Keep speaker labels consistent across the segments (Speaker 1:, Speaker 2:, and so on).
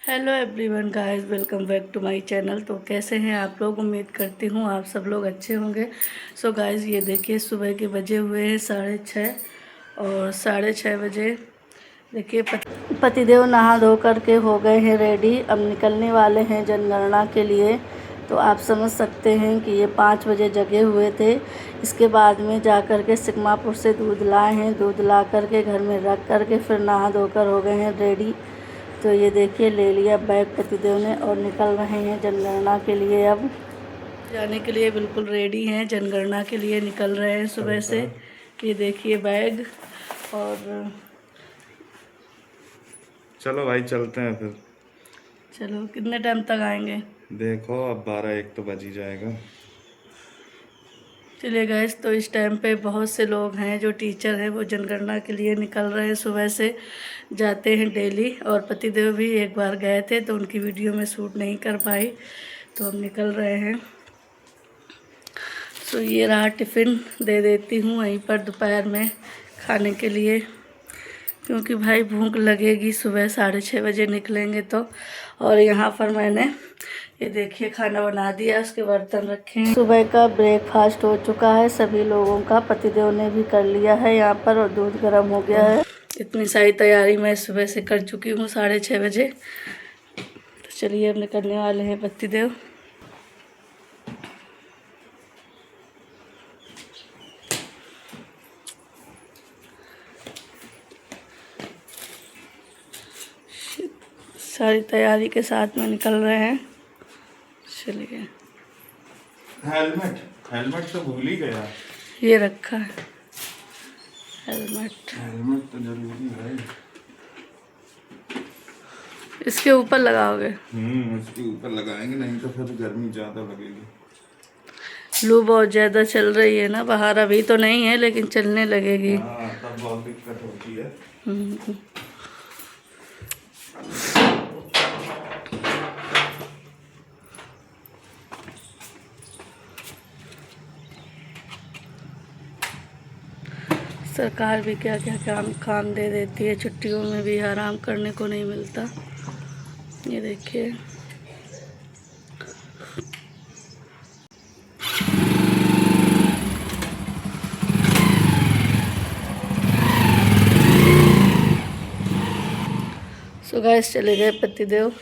Speaker 1: Hello everyone guys, welcome back to my channel. तो कैसे हैं आप लोग? उम्मीद करती हूँ आप सब लोग अच्छे होंगे। सो गाइस, ये देखिए सुबह के बजे हुए हैं 6:30 और 6:30 बजे देखिए पतिदेव नहा धो करके हो गए हैं रेडी। अब निकलने वाले हैं जनगणना के लिए। तो आप समझ सकते हैं कि ये 5 बजे जगे हुए थे। इसके बाद में जा कर के सिकमापुर से दूध लाए हैं। दूध ला करके घर में रख करके फिर नहा धोकर हो गए हैं रेडी। तो ये देखिए ले लिया बैग पतिदेव ने और निकल रहे हैं जनगणना के लिए। अब जाने के लिए बिल्कुल रेडी हैं, जनगणना के लिए निकल रहे हैं सुबह से। ये देखिए बैग। और
Speaker 2: चलो भाई चलते हैं फिर।
Speaker 1: चलो, कितने टाइम तक आएंगे?
Speaker 2: देखो अब 12-1 तो बज ही जाएगा।
Speaker 1: चलिए गाइस, तो इस टाइम पे बहुत से लोग हैं जो टीचर हैं, वो जनगणना के लिए निकल रहे हैं। सुबह से जाते हैं डेली। और पतिदेव भी एक बार गए थे तो उनकी वीडियो में शूट नहीं कर पाई, तो हम निकल रहे हैं। तो ये रहा टिफ़िन, दे देती हूँ वहीं पर दोपहर में खाने के लिए, क्योंकि भाई भूख लगेगी। सुबह 6:30 बजे निकलेंगे तो। और यहाँ पर मैंने ये देखिए खाना बना दिया, उसके बर्तन रखे हैं। सुबह का ब्रेकफास्ट हो चुका है सभी लोगों का, पतिदेव ने भी कर लिया है यहाँ पर। और दूध गर्म हो गया है। इतनी सारी तैयारी मैं सुबह से कर चुकी हूँ 6:30 बजे। तो चलिए अब निकलने वाले हैं पतिदेव। सारी तैयारी के साथ में निकल रहे हैं। चलिए,
Speaker 2: हेलमेट तो भूल ही गया।
Speaker 1: ये रखा है हेलमेट।
Speaker 2: हेलमेट तो जरूरी है।
Speaker 1: इसके ऊपर लगाओगे?
Speaker 2: इसके ऊपर लगाएंगे, नहीं तो फिर गर्मी ज़्यादा लगेगी।
Speaker 1: लू बहुत ज़्यादा चल रही है ना बाहर। अभी तो नहीं है लेकिन चलने लगेगी।
Speaker 2: हाँ, तब बहुत दिक्कत होती है।
Speaker 1: सरकार भी क्या क्या काम दे देती है। छुट्टियों में भी आराम करने को नहीं मिलता। ये देखिए, सो गाइस चले गए पतिदेव।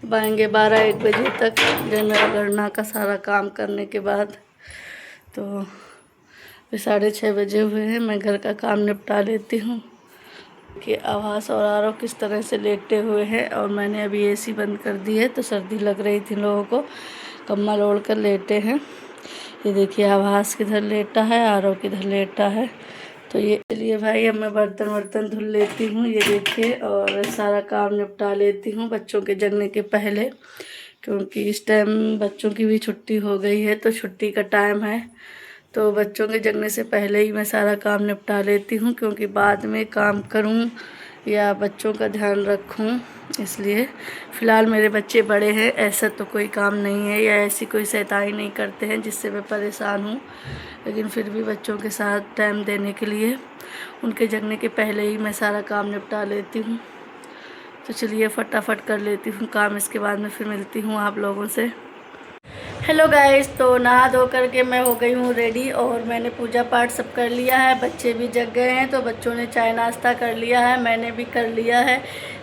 Speaker 1: अब आएंगे 12-1 बजे तक जनगणना का सारा काम करने के बाद। तो अभी 6:30 बजे हुए हैं। मैं घर का काम निपटा लेती हूँ कि आवास और आरव किस तरह से लेटे हुए हैं। और मैंने अभी एसी बंद कर दी है, तो सर्दी लग रही थी लोगों को। कम्बल ओढ़ कर लेटे हैं। ये देखिए आवास किधर लेटा है, आरव किधर लेटा है। तो ये लिए भाई, अब मैं बर्तन धुल लेती हूँ। ये देखिए, और सारा काम निपटा लेती हूँ बच्चों के जगने के पहले, क्योंकि इस टाइम बच्चों की भी छुट्टी हो गई है। तो छुट्टी का टाइम है, तो बच्चों के जगने से पहले ही मैं सारा काम निपटा लेती हूँ, क्योंकि बाद में काम करूँ या बच्चों का ध्यान रखूँ। इसलिए फ़िलहाल मेरे बच्चे बड़े हैं, ऐसा तो कोई काम नहीं है या ऐसी कोई शैतानी नहीं करते हैं जिससे मैं परेशान हूँ। लेकिन फिर भी बच्चों के साथ टाइम देने के लिए उनके जगने के पहले ही मैं सारा काम निपटा लेती हूँ। तो चलिए फटाफट कर लेती हूँ काम, इसके बाद में फिर मिलती हूँ आप लोगों से। हेलो गाइस, तो नहा धो करके मैं हो गई हूँ रेडी और मैंने पूजा पाठ सब कर लिया है। बच्चे भी जग गए हैं, तो बच्चों ने चाय नाश्ता कर लिया है, मैंने भी कर लिया है।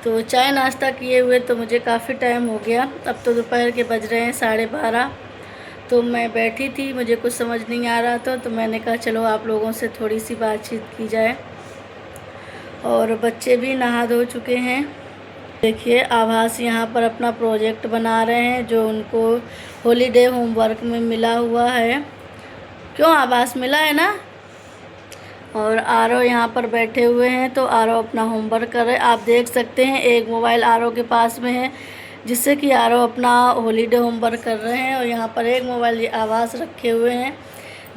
Speaker 1: तो चाय नाश्ता किए हुए तो मुझे काफ़ी टाइम हो गया। अब तो दोपहर के बज रहे हैं 12:30। तो मैं बैठी थी, मुझे कुछ समझ नहीं आ रहा था, तो मैंने कहा चलो आप लोगों से थोड़ी सी बातचीत की जाए। और बच्चे भी नहा धो चुके हैं। देखिए आभास यहाँ पर अपना प्रोजेक्ट बना रहे हैं जो उनको हॉलीडे होमवर्क में मिला हुआ है। क्यों आभास, मिला है ना? और आरव यहाँ पर बैठे हुए हैं, तो आरव अपना होमवर्क कर रहे हैं। आप देख सकते हैं एक मोबाइल आरव के पास में है, जिससे कि आरव अपना हॉलीडे होमवर्क कर रहे हैं। और यहाँ पर एक मोबाइल ये आभास रखे हुए हैं,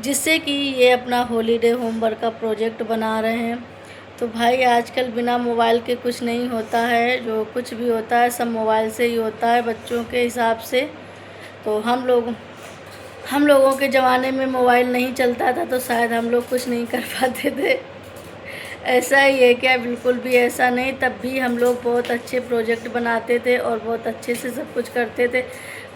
Speaker 1: जिससे कि ये अपना हॉलीडे होमवर्क का प्रोजेक्ट बना रहे हैं। तो भाई आजकल बिना मोबाइल के कुछ नहीं होता है। जो कुछ भी होता है सब मोबाइल से ही होता है बच्चों के हिसाब से। तो हम लोगों के ज़माने में मोबाइल नहीं चलता था, तो शायद हम लोग कुछ नहीं कर पाते थे। ऐसा ही है क्या? बिल्कुल भी ऐसा नहीं। तब भी हम लोग बहुत अच्छे प्रोजेक्ट बनाते थे और बहुत अच्छे से सब कुछ करते थे,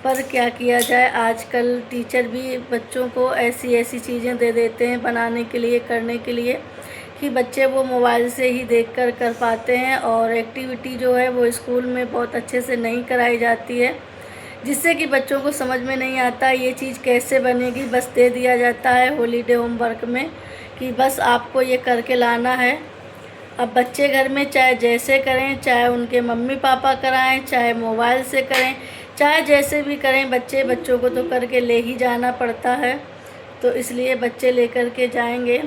Speaker 1: पर क्या किया जाए, आजकल टीचर भी बच्चों को ऐसी ऐसी चीज़ें दे देते हैं बनाने के लिए, करने के लिए, कि बच्चे वो मोबाइल से ही देखकर कर पाते हैं, और एक्टिविटी जो है वो स्कूल में बहुत अच्छे से नहीं कराई जाती है, जिससे कि बच्चों को समझ में नहीं आता ये चीज़ कैसे बनेगी। बस दे दिया जाता है हॉलीडे होमवर्क में कि बस आपको ये करके लाना है। अब बच्चे घर में चाहे जैसे करें, चाहे उनके मम्मी पापा कराएं, चाहे मोबाइल से करें, चाहे जैसे भी करें, बच्चों को तो करके ले ही जाना पड़ता है। तो इसलिए बच्चे लेकर के जाएंगे।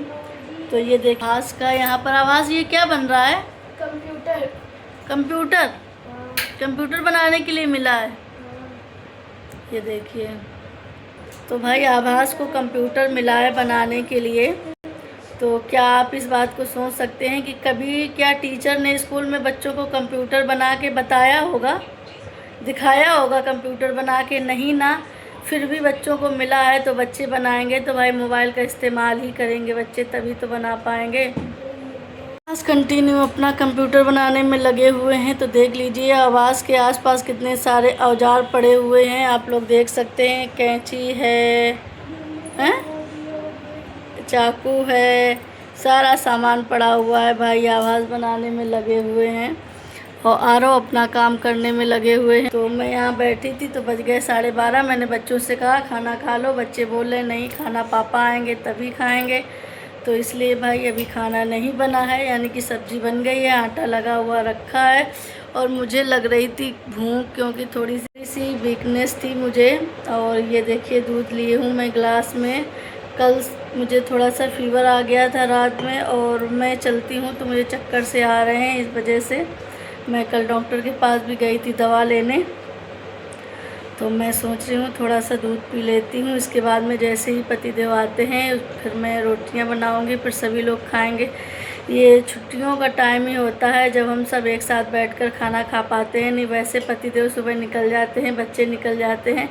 Speaker 1: तो ये देख आवाज़ का यहाँ पर आवाज़, ये क्या बन रहा है?
Speaker 3: कंप्यूटर।
Speaker 1: कंप्यूटर।
Speaker 3: हाँ,
Speaker 1: कंप्यूटर बनाने के लिए मिला है। ये देखिए, तो भाई आभास को कंप्यूटर मिला है बनाने के लिए। तो क्या आप इस बात को सोच सकते हैं कि कभी क्या टीचर ने स्कूल में बच्चों को कंप्यूटर बना के बताया होगा, दिखाया होगा कंप्यूटर बना के? नहीं ना। फिर भी बच्चों को मिला है तो बच्चे बनाएंगे। तो भाई मोबाइल का इस्तेमाल ही करेंगे बच्चे, तभी तो बना पाएंगे। बस कंटिन्यू अपना कंप्यूटर बनाने में लगे हुए हैं। तो देख लीजिए आवाज़ के आसपास कितने सारे औजार पड़े हुए हैं, आप लोग देख सकते हैं। कैंची है, हैं? चाकू है, सारा सामान पड़ा हुआ है। भाई आवाज़ बनाने में लगे हुए हैं और आरव अपना काम करने में लगे हुए हैं। तो मैं यहाँ बैठी थी तो बज गए 12:30। मैंने बच्चों से कहा खाना खा लो, बच्चे बोल रहे नहीं खाना पापा आएंगे तभी खाएंगे। तो इसलिए भाई अभी खाना नहीं बना है, यानी कि सब्ज़ी बन गई है, आटा लगा हुआ रखा है। और मुझे लग रही थी भूख, क्योंकि थोड़ी सी वीकनेस थी मुझे। और ये देखिए दूध लिए हूँ मैं ग्लास में। कल मुझे थोड़ा सा फीवर आ गया था रात में, और मैं चलती हूँ तो मुझे चक्कर से आ रहे हैं, इस वजह से मैं कल डॉक्टर के पास भी गई थी दवा लेने। तो मैं सोच रही हूँ थोड़ा सा दूध पी लेती हूँ, इसके बाद में जैसे ही पतिदेव आते हैं फिर मैं रोटियाँ बनाऊँगी, फिर सभी लोग खाएँगे। ये छुट्टियों का टाइम ही होता है जब हम सब एक साथ बैठकर खाना खा पाते हैं। नहीं वैसे पतिदेव सुबह निकल जाते हैं, बच्चे निकल जाते हैं,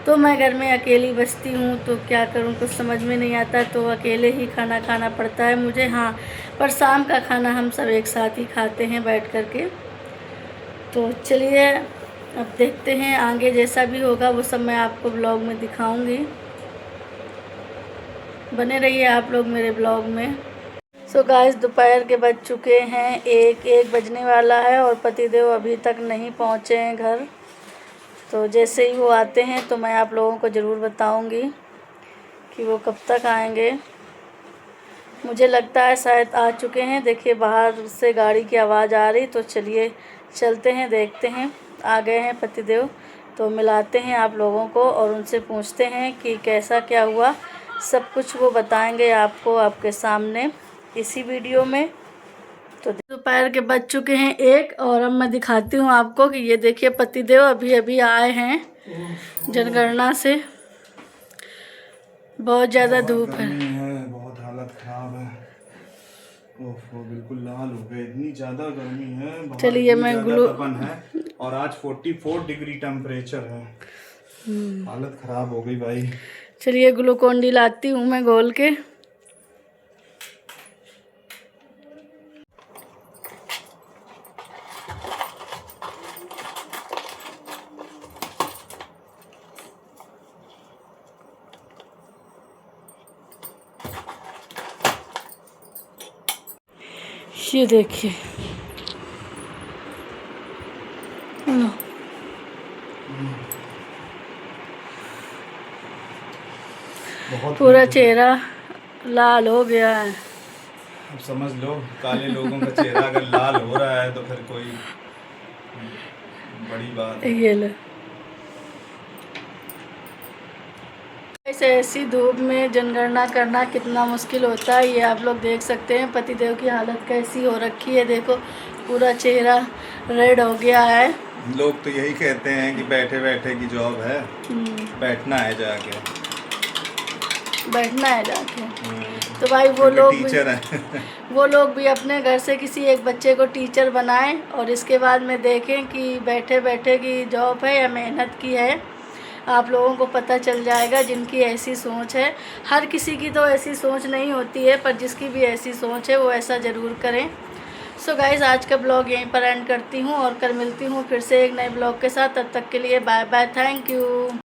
Speaker 1: तो मैं घर में अकेली बचती हूँ। तो क्या करूँ, कुछ समझ में नहीं आता, तो अकेले ही खाना खाना पड़ता है मुझे। हाँ, पर शाम का खाना हम सब एक साथ ही खाते हैं बैठ कर के। तो चलिए अब देखते हैं आगे जैसा भी होगा वो सब मैं आपको ब्लॉग में दिखाऊंगी। बने रहिए आप लोग मेरे ब्लॉग में। सो गाइस दोपहर के बज चुके हैं, एक बजने वाला है और पतिदेव अभी तक नहीं पहुँचे हैं घर। तो जैसे ही वो आते हैं तो मैं आप लोगों को ज़रूर बताऊंगी कि वो कब तक आएंगे। मुझे लगता है शायद आ चुके हैं। देखिए बाहर से गाड़ी की आवाज़ आ रही, तो चलिए चलते हैं, देखते हैं। आ गए हैं पतिदेव, तो मिलाते हैं आप लोगों को और उनसे पूछते हैं कि कैसा क्या हुआ। सब कुछ वो बताएंगे आपको, आपके सामने इसी वीडियो में। तो दोपहर के बज चुके हैं 1, और अब मैं दिखाती हूँ आपको कि ये देखिए पतिदेव अभी अभी आए हैं जनगणना से। बहुत ज़्यादा धूप है,
Speaker 2: बहुत हालत खराब है। ओफो, बिल्कुल लाल हो गए, इतनी ज्यादा गर्मी है।
Speaker 1: चलिए मैं
Speaker 2: तपन है और आज 44 डिग्री टेम्परेचर है। हालत खराब हो गई भाई।
Speaker 1: चलिए ग्लूकोन डी लाती हूँ मैं घोल के। ये देखिए पूरा चेहरा लाल हो गया है।
Speaker 2: अब समझ लो काले लोगों का चेहरा अगर लाल हो रहा है तो फिर कोई बड़ी बात है।
Speaker 1: ये लो, ऐसी धूप में जनगणना करना कितना मुश्किल होता है, ये आप लोग देख सकते हैं। पतिदेव की हालत कैसी हो रखी है, देखो पूरा चेहरा रेड हो गया है।
Speaker 2: लोग तो यही कहते हैं कि बैठे बैठे की जॉब है, बैठना है जाके,
Speaker 1: बैठना है जाके। तो भाई वो लोग
Speaker 2: टीचर है
Speaker 1: वो लोग भी अपने घर से किसी एक बच्चे को टीचर बनाएं और इसके बाद में देखें कि बैठे बैठे की जॉब है या मेहनत की है। आप लोगों को पता चल जाएगा जिनकी ऐसी सोच है। हर किसी की तो ऐसी सोच नहीं होती है, पर जिसकी भी ऐसी सोच है वो ऐसा ज़रूर करें। सो गाइज़, आज का ब्लॉग यहीं पर एंड करती हूँ और कल मिलती हूँ फिर से एक नए ब्लॉग के साथ। तब तक के लिए बाय बाय, थैंक यू।